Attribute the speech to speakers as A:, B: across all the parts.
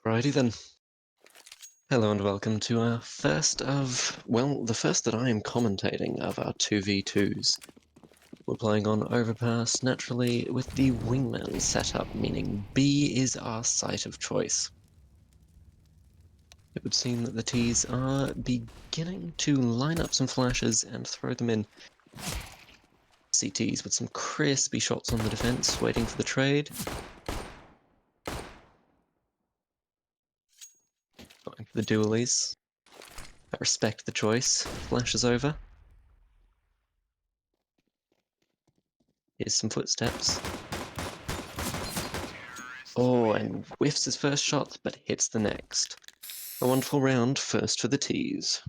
A: Alrighty then. Hello and welcome to our first of, well, the first that I am commentating of our 2v2s. We're playing on Overpass, naturally, with the Wingman setup, meaning B is our site of choice. It would seem that the T's are beginning to line up some flashes and throw them in. CTs with some crispy shots on the defense, waiting for the trade. Going for the dualies. I respect the choice. Flashes over. Here's some footsteps. Oh, and whiffs his first shot, but hits the next. A wonderful round, first for the T's.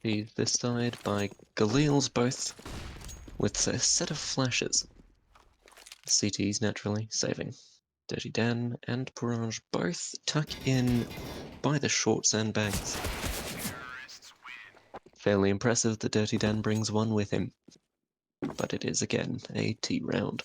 A: T's this side by Galil's, both with a set of flashes. CT's naturally saving. Dirty Dan and Pourage both tuck in by the short sandbags. Fairly impressive that Dirty Dan brings one with him, but it is again a T round.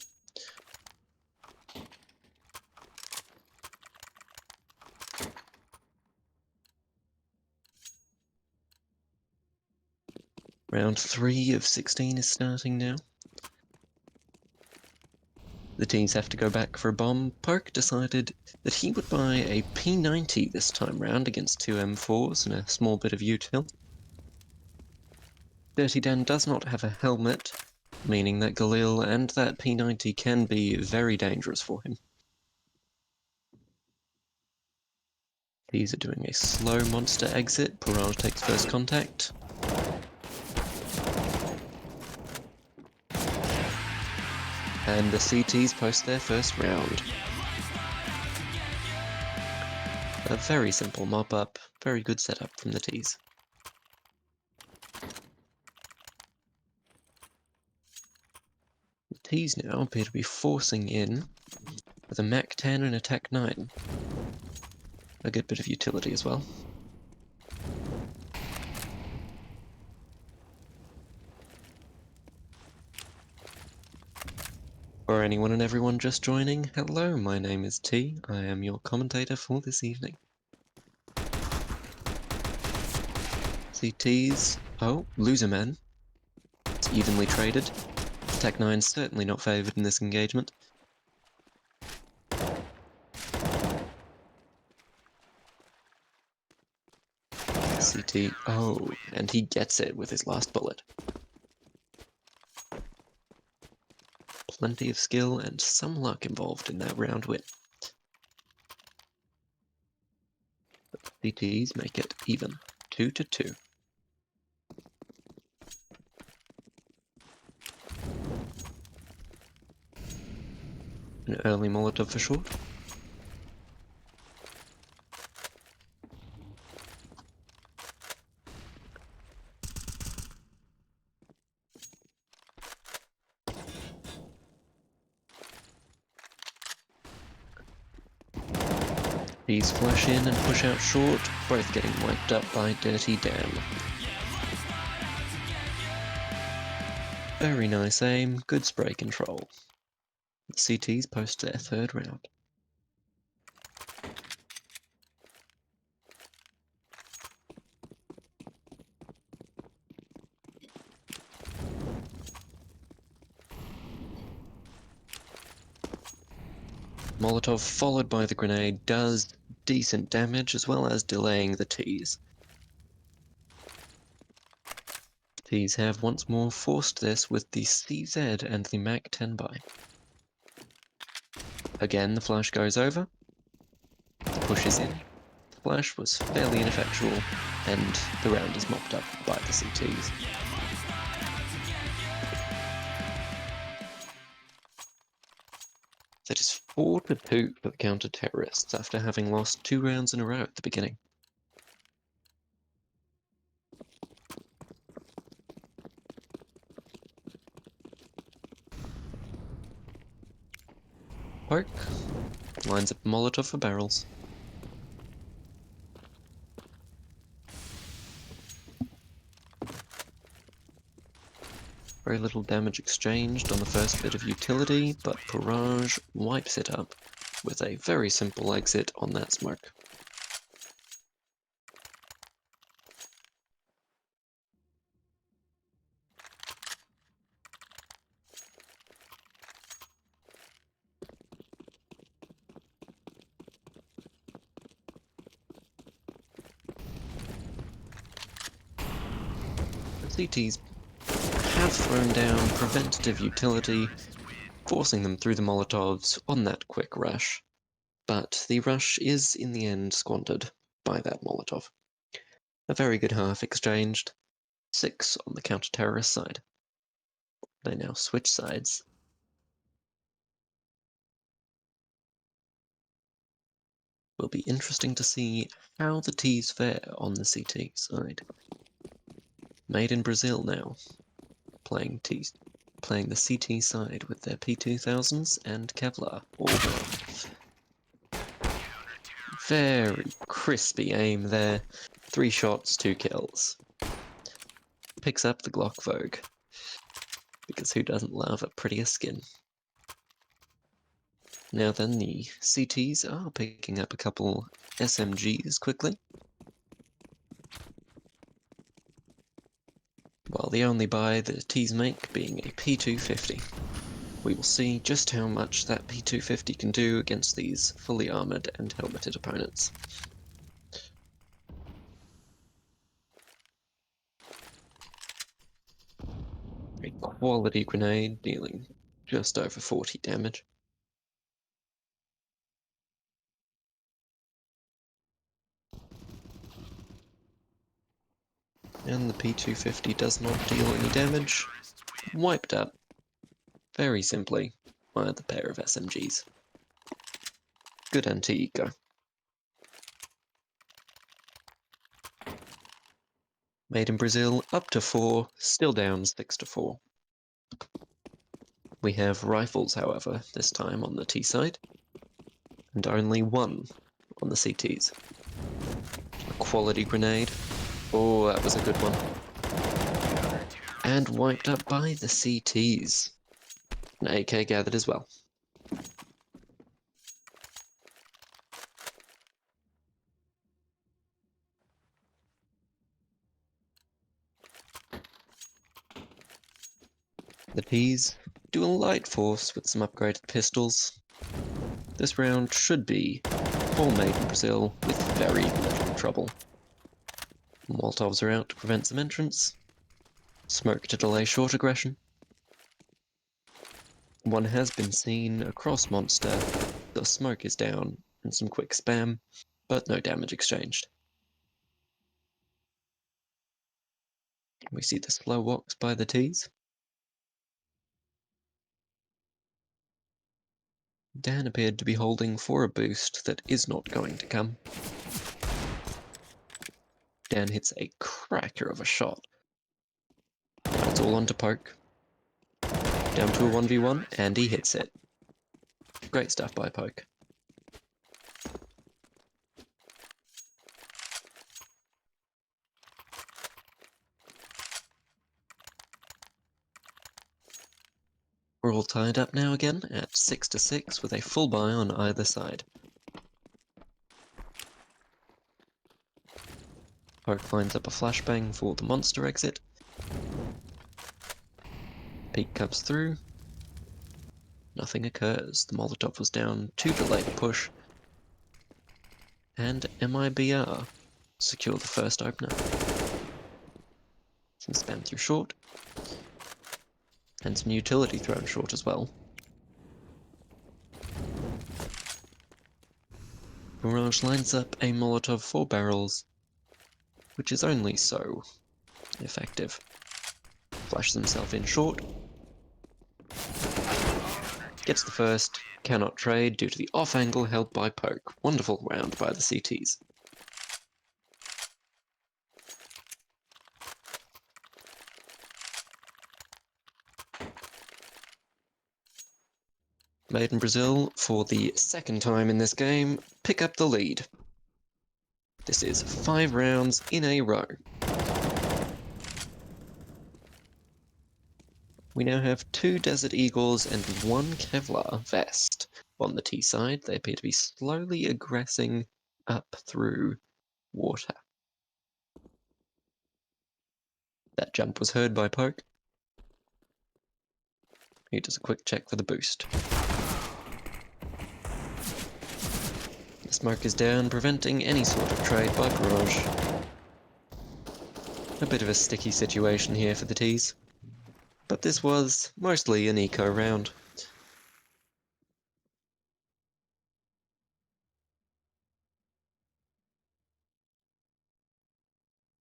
A: Round 3 of 16 is starting now. The T's have to go back for a bomb. Poke decided that he would buy a P90 this time round against two M4s and a small bit of util. Dirty Dan does not have a helmet, meaning that Galil and that P90 can be very dangerous for him. These are doing a slow monster exit. Pourage takes first contact. And the CTs post their first round. A very simple mop-up, very good setup from the T's. The T's now appear to be forcing in with a Mach 10 and a Tech 9. A good bit of utility as well. For anyone and everyone just joining, hello, my name is T. I am your commentator for this evening. CTs, oh, loser man. It's evenly traded. Tech 9's certainly not favoured in this engagement. CT, oh, and he gets it with his last bullet. Plenty of skill and some luck involved in that round win. But the CTs make it even, 2-2. An early Molotov for short. These flash in and push out short, both getting wiped up by Dirty Dan. Very nice aim, good spray control. The CTs post their third round. Molotov followed by the grenade does decent damage as well as delaying the T's. T's have once more forced this with the CZ and the Mach 10 buy. Again the flash goes over, the push is in. The flash was fairly ineffectual and the round is mopped up by the CTs. That is 4-2 for the counter-terrorists after having lost 2 rounds in a row at the beginning. Poke lines up Molotov for barrels. Very little damage exchanged on the first bit of utility, but Barrage wipes it up with a very simple exit on that smoke. The CTs have thrown down preventative utility, forcing them through the Molotovs on that quick rush. But the rush is in the end squandered by that Molotov. A very good half exchanged, 6 on the counter-terrorist side. They now switch sides. Will be interesting to see how the T's fare on the CT side. Made in Brazil now, playing the CT side with their P2000s and Kevlar all around. Very crispy aim there. 3 shots, 2 kills. Picks up the Glock Vogue, because who doesn't love a prettier skin? Now then, the CTs are picking up a couple SMGs quickly. While the only buy the T's make being a P250. We will see just how much that P250 can do against these fully armoured and helmeted opponents. A quality grenade dealing just over 40 damage. And the P250 does not deal any damage. Wiped up, very simply, by the pair of SMGs. Good anti-eco. Made in Brazil, up to 4, still down 6-4. We have rifles, however, this time on the T side, and only 1 on the CTs. A quality grenade. Oh, that was a good one. And wiped up by the CTs. An AK gathered as well. The T's do a light force with some upgraded pistols. This round should be all made in Brazil with very little trouble. Molotovs are out to prevent some entrance. Smoke to delay short aggression. One has been seen across Monster. The smoke is down and some quick spam, but no damage exchanged. We see the slow walks by the T's. Dan appeared to be holding for a boost that is not going to come. Dan hits a cracker of a shot. Now it's all on to Poke. Down to a 1v1, and he hits it. Great stuff by Poke. We're all tied up now again at 6-6 with a full buy on either side. Poke lines up a flashbang for the monster exit. Peek comes through. Nothing occurs. The Molotov was down to delay the push. And MIBR secure the first opener. Some spam through short. And some utility thrown short as well. Barrage lines up a Molotov 4 barrels, which is only so effective. Flashes himself in short. Gets the first, cannot trade due to the off angle held by Poke. Wonderful round by the CTs. Made in Brazil, for the second time in this game, pick up the lead. This is 5 rounds in a row. We now have 2 Desert Eagles and 1 Kevlar vest on the T side. They appear to be slowly aggressing up through water. That jump was heard by Poke. He does a quick check for the boost. The smoke is down, preventing any sort of trade by Barrage. A bit of a sticky situation here for the Ts, but this was mostly an eco round.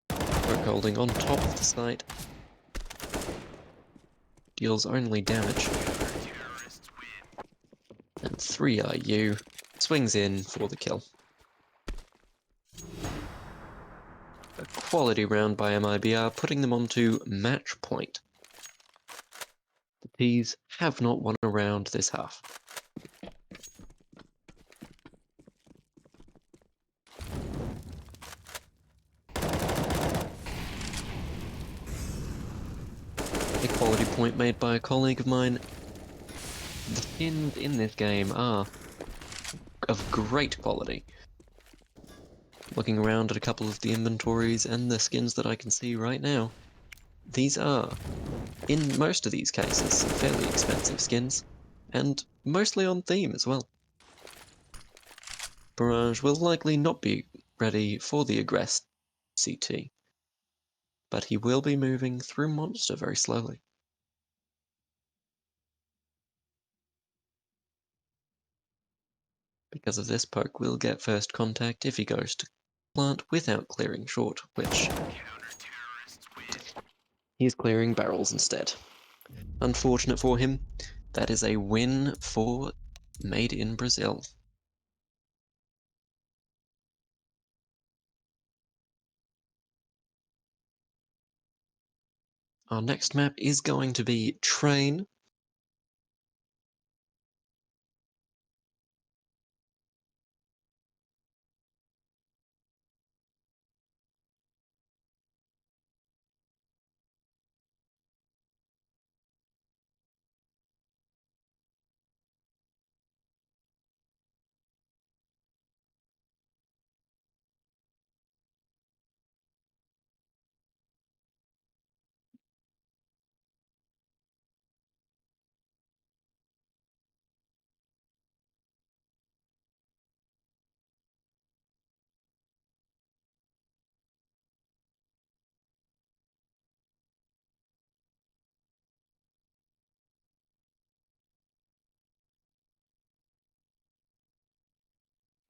A: Poke holding on top of the site. Deals only damage. And 3RU swings in for the kill. A quality round by MIBR, putting them onto match point. The Ts have not won a round this half. A quality point made by a colleague of mine. The skins in this game are of great quality. Looking around at a couple of the inventories and the skins that I can see right now, these are, in most of these cases, fairly expensive skins, and mostly on theme as well. Barrage will likely not be ready for the aggress CT, but he will be moving through Monster very slowly. Because of this, Poke will get first contact if he goes to plant without clearing short, which he's clearing barrels instead. Unfortunate for him, that is a win for Made in Brazil. Our next map is going to be Train.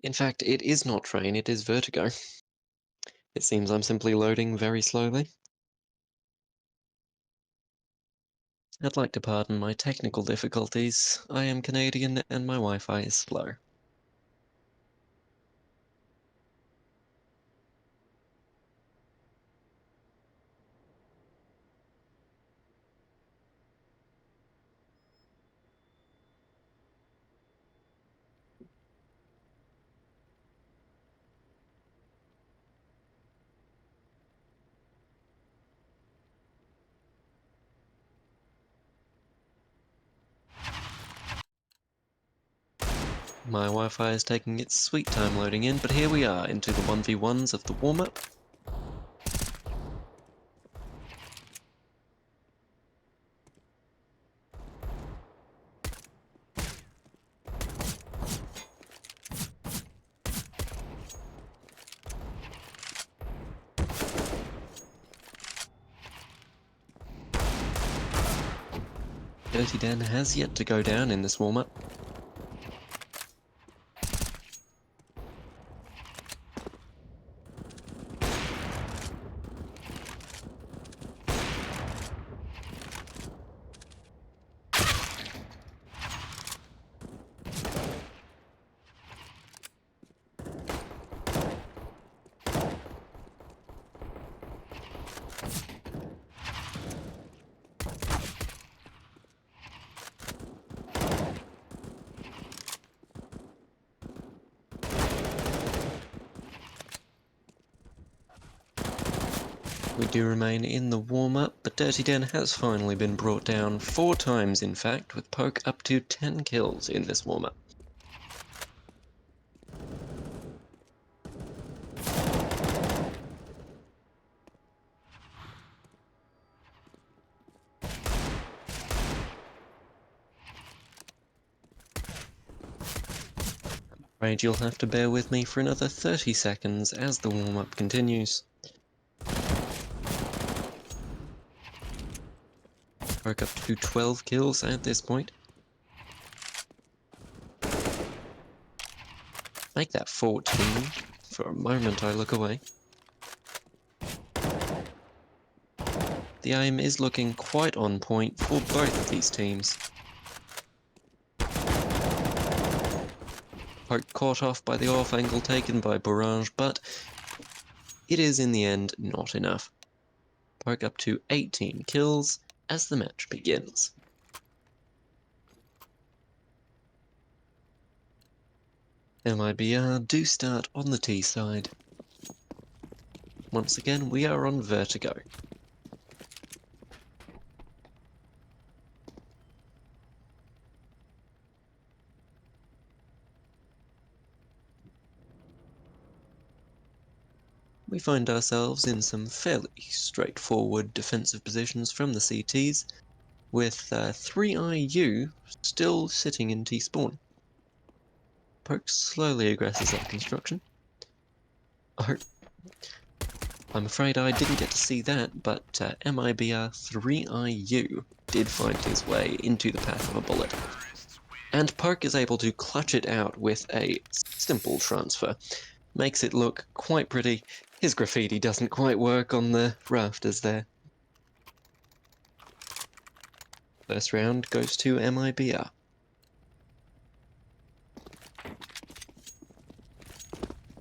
A: In fact, it is not Train, it is Vertigo. It seems I'm simply loading very slowly. I'd like to pardon my technical difficulties. I am Canadian and my Wi-Fi is slow. My Wi-Fi is taking its sweet time loading in, but here we are into the 1v1s of the warm-up. Dirty Dan has yet to go down in this warm-up. We do remain in the warm-up, but Dirty Dan has finally been brought down 4 times, in fact, with Poke up to 10 kills in this warm-up. I'm afraid you'll have to bear with me for another 30 seconds as the warm-up continues. Poke up to 12 kills at this point. Make that 14. For a moment I look away. The aim is looking quite on point for both of these teams. Poke caught off by the off angle taken by Barrage, but it is in the end not enough. Poke up to 18 kills as the match begins. MIBR do start on the T side. Once again, we are on Vertigo. We find ourselves in some fairly straightforward defensive positions from the CTs, with 3 IU still sitting in T-spawn. Poke slowly aggresses that construction. Oh, I'm afraid I didn't get to see that, but MIBR 3IU did find his way into the path of a bullet. And Poke is able to clutch it out with a simple transfer. Makes it look quite pretty. His graffiti doesn't quite work on the rafters there. First round goes to MIBR.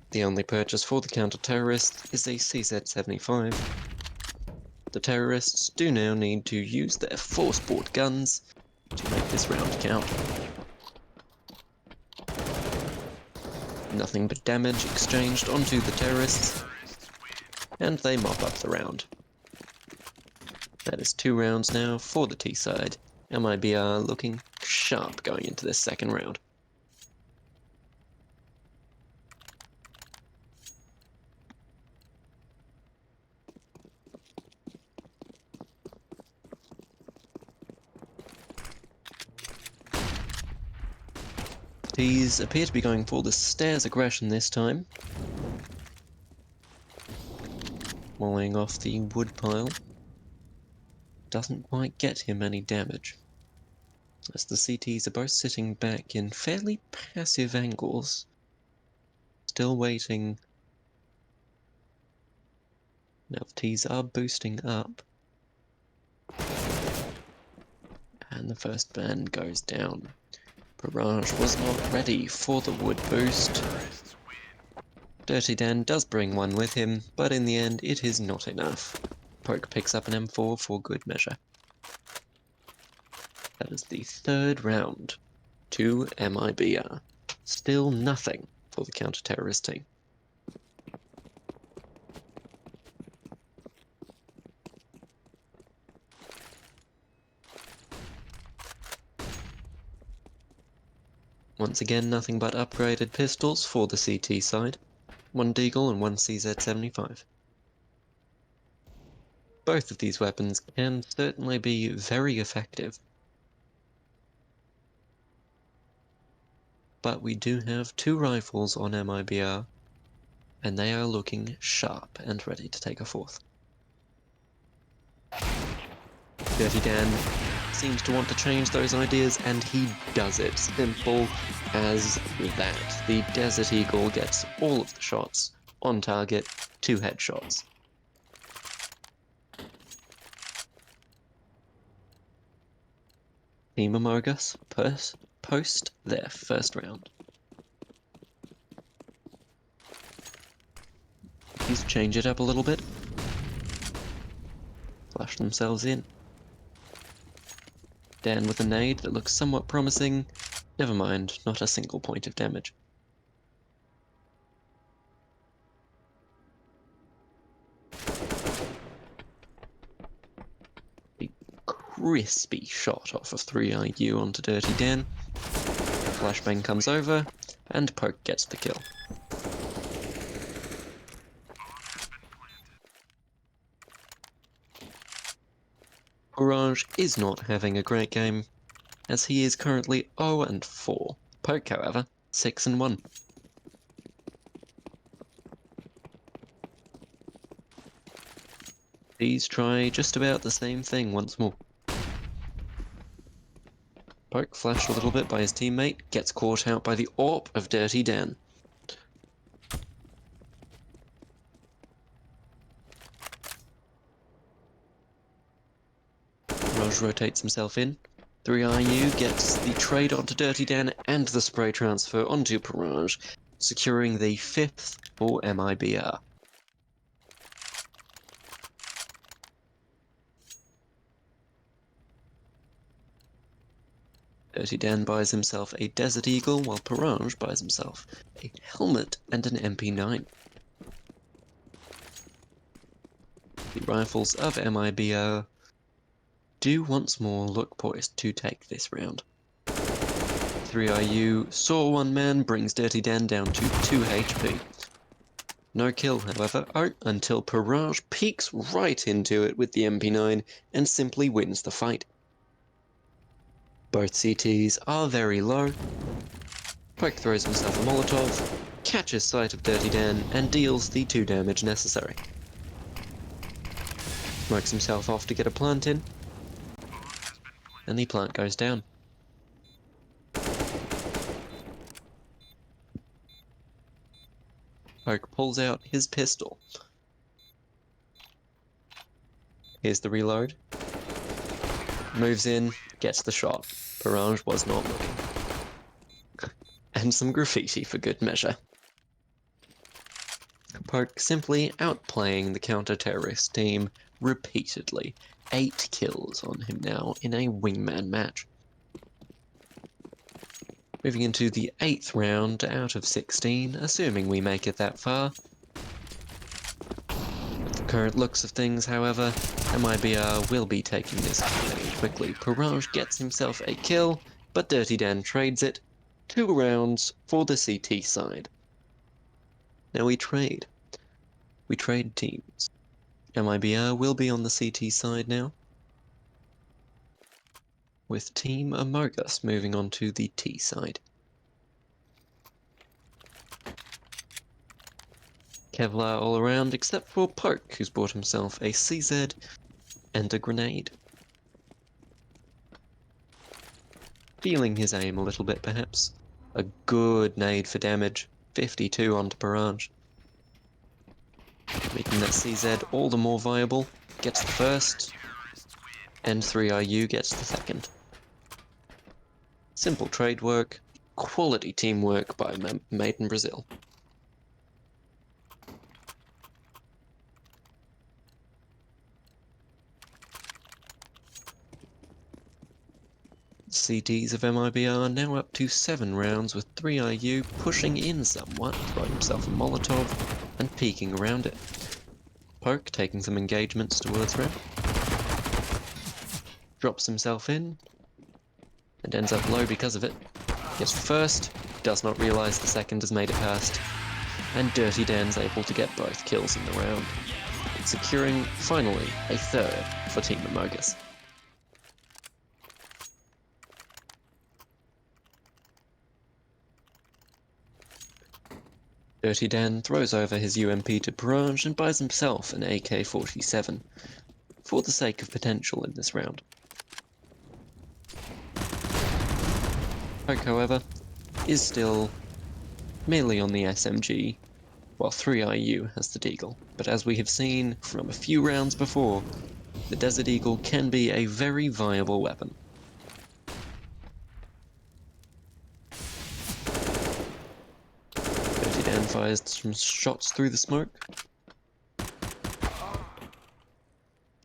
A: The only purchase for the counter-terrorists is a CZ-75. The terrorists do now need to use their force-bought guns to make this round count. Nothing but damage exchanged onto the terrorists, and they mop up the round. That is 2 rounds now for the T side. MIBR looking sharp going into this second round. T's appear to be going for the stairs aggression this time. Mollying off the wood pile. Doesn't quite get him any damage, as the CTs are both sitting back in fairly passive angles, still waiting. Now the T's are boosting up, and the first band goes down. Barrage was not ready for the wood boost. Dirty Dan does bring one with him, but in the end it is not enough. Poke picks up an M4 for good measure. That is the 3rd round to MIBR. Still nothing for the counter-terrorist team. Once again, nothing but upgraded pistols for the CT side. 1 Deagle and 1 CZ-75. Both of these weapons can certainly be very effective. But we do have 2 rifles on MIBR, and they are looking sharp and ready to take a 4th. Dirty Dan seems to want to change those ideas, and he does it. Simple as that. The Desert Eagle gets all of the shots on target, 2 headshots. Team Amogus post their first round. Please change it up a little bit. Flash themselves in. Dan with a nade that looks somewhat promising. Never mind, not a single point of damage. crispy shot off of 3IU onto Dirty Dan. Flashbang comes over, and Poke gets the kill. Orange is not having a great game, as he is currently 0-4. Poke, however, 6-1. These try just about the same thing once more. Poke flashed a little bit by his teammate, gets caught out by the AWP of Dirty Dan. Raj rotates himself in. 3IU gets the trade onto Dirty Dan and the spray transfer onto Parage, securing the 5th for MIBR. Dirty Dan buys himself a Desert Eagle, while Parage buys himself a helmet and an MP9. The rifles of MIBR do once more look poised to take this round. 3IU saw one man, brings Dirty Dan down to 2 HP. No kill, however, until Parage peeks right into it with the MP9 and simply wins the fight. Both CTs are very low. Poke throws himself a Molotov, catches sight of Dirty Dan, and deals the 2 damage necessary. Smokes himself off to get a plant in, and the plant goes down. Poke pulls out his pistol. Here's the reload. Moves in, gets the shot. Parage was not looking. And some graffiti for good measure. Poke simply outplaying the counter-terrorist team repeatedly. 8 kills on him now in a Wingman match. Moving into the 8th round out of 16, assuming we make it that far. With the current looks of things, however, MIBR will be taking this fairly quickly. Parage gets himself a kill, but Dirty Dan trades it. 2 rounds for the CT side. Now we trade. We trade teams. MIBR will be on the CT side now, with Team Amogus moving on to the T side. Kevlar all around, except for Poke, who's bought himself a CZ and a grenade. Feeling his aim a little bit, perhaps. A good nade for damage. 52 onto Parage. Making that CZ all the more viable. Gets the first, and 3IU gets the second. Simple trade work, quality teamwork by Made in Brazil. CTs of MIBR are now up to 7 rounds, with 3IU pushing in somewhat, throwing himself a Molotov and peeking around it. Poke taking some engagements towards ramp. Drops himself in, and ends up low because of it. Gets the first, does not realise the second has made it past, and Dirty Dan's able to get both kills in the round, securing, finally, a 3rd for Team Amogus. Dirty Dan throws over his UMP to Parage and buys himself an AK-47, for the sake of potential in this round. Poke, however, is still merely on the SMG, while 3IU has the Deagle. But as we have seen from a few rounds before, the Desert Eagle can be a very viable weapon. Dirty Dan fires some shots through the smoke.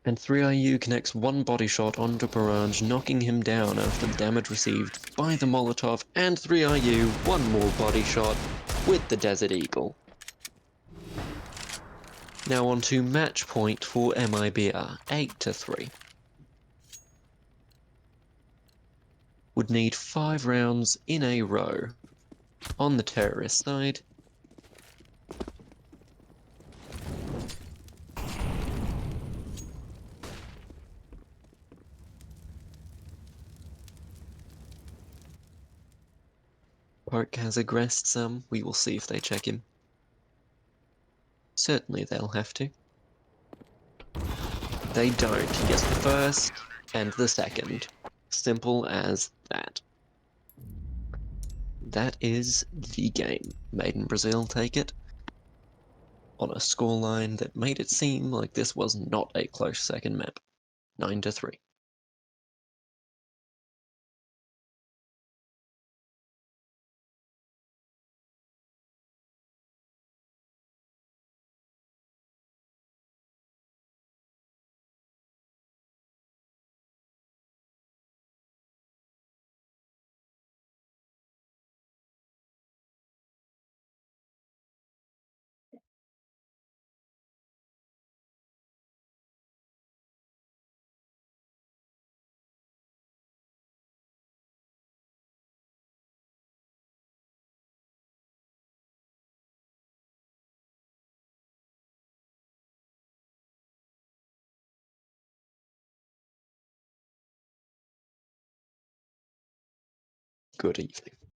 A: And 3IU connects one body shot onto Parage, knocking him down after the damage received by the Molotov, and 3IU one more body shot with the Desert Eagle. Now on to match point for MIBR, 8-3. would need 5 rounds in a row on the terrorist side. Poke has aggressed some. We will see if they check him. Certainly they'll have to. They don't. He gets the first and the second. Simple as that. That is the game. Made in Brazil take it on a scoreline that made it seem like this was not a close second map. 9-3. Good evening.